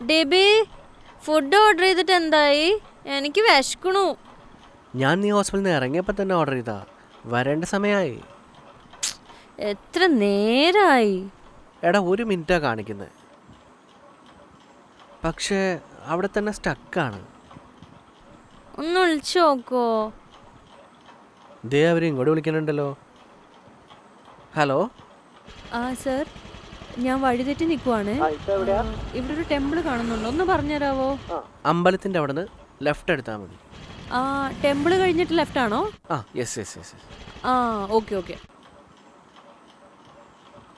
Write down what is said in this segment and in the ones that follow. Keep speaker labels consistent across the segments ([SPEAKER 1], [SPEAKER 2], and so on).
[SPEAKER 1] Derby food order ചെയ്തിട്ട് എന്തായി? എനിക്ക് വിശക്കണു.
[SPEAKER 2] ഞാൻ നീ ഹോസ്പിറ്റലിൽ നിന്ന് ഇറങ്ങിയപ്പോൾ തന്നെ ഓർഡർ ചെയ്താ. വരേണ്ട സമയമായി.
[SPEAKER 1] എത്ര നേരമായി?
[SPEAKER 2] എടാ 1 മിനിറ്റാ കാണിക്കുന്നത്. പക്ഷേ അവിടെ തന്നെ സ്റ്റക്കാണ്.
[SPEAKER 1] ഒന്ന് വിളിച്ചു നോക്കോ?
[SPEAKER 2] ദേ അവർ ഇങ്ങോട്ട് വിളിക്കുന്നുണ്ടല്ലോ. ഹലോ
[SPEAKER 1] സർ, ഞാൻ വഴിതെറ്റി നിൽക്കുവാണ്. ഇവിടെ ഒരു ടെമ്പിൾ കാണുന്നുണ്ടോ? ഒന്ന് പറഞ്ഞുതരാവോ?
[SPEAKER 2] അമ്പലത്തിൻ്റെ അവിടെ നിന്ന് ലെഫ്റ്റ് എടുത്താൽ മതി.
[SPEAKER 1] ടെമ്പിൾ കഴിഞ്ഞിട്ട് ലെഫ്റ്റ് ആണോ?
[SPEAKER 2] യെസ്.
[SPEAKER 1] Okay okay.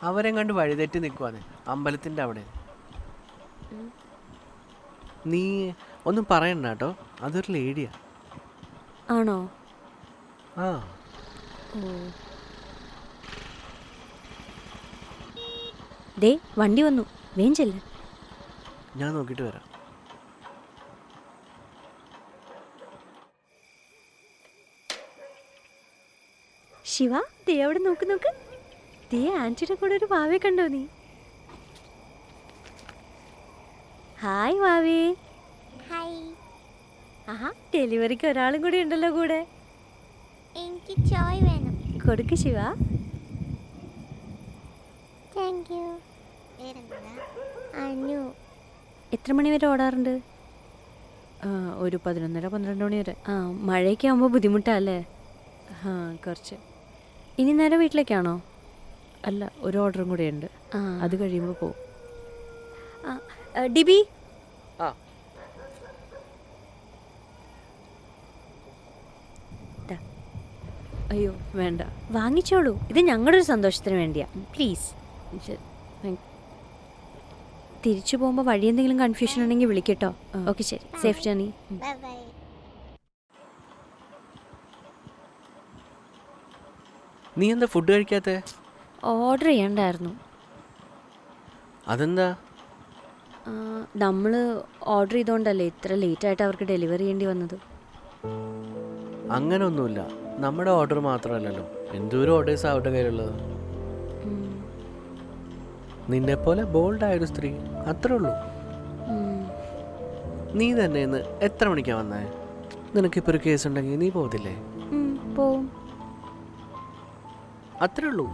[SPEAKER 2] അവരെ കണ്ട് വഴിതെറ്റി നിൽക്കുവാണ് അമ്പലത്തിൻ്റെ അവിടെ. നീ ഒന്നും പറയണ്ട കേട്ടോ, അതൊരു ലേഡിയാ.
[SPEAKER 1] ആണോ?
[SPEAKER 2] ആ
[SPEAKER 1] ദേ വണ്ടി വന്നു, വേഗം ചെല്ല്.
[SPEAKER 2] ഞാൻ നോക്കിയിട്ട് വരാം.
[SPEAKER 1] ശിവ, ദേ അവിടെ നോക്ക്. ദേ ആന്റിയുടെ കൂടെ ഒരു വാവയെ കണ്ടോ നീ? ഹായ് വാവേ.
[SPEAKER 3] ഹായ്.
[SPEAKER 1] ആഹാ, ഡെലിവറിക്ക് ഒരാളും കൂടി ഉണ്ടല്ലോ കൂടെ.
[SPEAKER 3] എനിക്ക് ചോയ് വേണം.
[SPEAKER 1] കൊടുക്ക് ശിവ.
[SPEAKER 3] Thank you. അനു.
[SPEAKER 1] എത്ര മണി വരെ ഓടാറുണ്ട്? ഒരു 11:30-12 മണി വരെ. മഴയൊക്കെ ആകുമ്പോൾ ബുദ്ധിമുട്ടല്ലേ? കുറച്ച്. ഇനി നേരെ വീട്ടിലേക്കാണോ? അല്ല, ഒരു ഓർഡറും കൂടെ ഉണ്ട്, അത് കഴിയുമ്പോൾ പോവും. ഡിബി, അയ്യോ വേണ്ട, വാങ്ങിച്ചോളൂ. ഇത് ഞങ്ങളുടെ ഒരു സന്തോഷത്തിന് വേണ്ടിയാ, പ്ലീസ്. തിരിച്ചു പോകുമ്പോൾ വഴി എന്തെങ്കിലും കൺഫ്യൂഷൻ ഉണ്ടെങ്കിൽ വിളിക്കട്ടോ. ഓക്കെ, ശരി. Safe journey.
[SPEAKER 3] Bye bye.
[SPEAKER 2] നീ എന്താ ഫുഡ് കഴിക്കാത്തേ?
[SPEAKER 1] ഓർഡർ ചെയ്യണ്ടായിരുന്നു.
[SPEAKER 2] അതെന്താ?
[SPEAKER 1] നമ്മൾ ഓർഡർ ചെയ്തോണ്ടല്ലേ ഇത്ര ലേറ്റായിട്ട് അവർക്ക് ഡെലിവറി ചെയ്യേണ്ടി വന്നത്.
[SPEAKER 2] അങ്ങനെ ഒന്നുമില്ല, നമ്മുടെ ഓർഡർ മാത്രമല്ലല്ലോ, എന്തോരം ഓർഡേഴ്സ് അവരുടെ കയ്യിലുള്ളത്. നിന്നെപ്പോലെ ബോൾഡായൊരു സ്ത്രീ, അത്രേ ഉള്ളൂ. നീ തന്നെ ഇന്ന് എത്ര മണിക്കാണ് വന്നേ? നിനക്കിപ്പോൾ ഒരു കേസ് ഉണ്ടെങ്കിൽ നീ പോകത്തില്ലേ?
[SPEAKER 1] പോവും.
[SPEAKER 2] അത്രേ ഉള്ളൂ.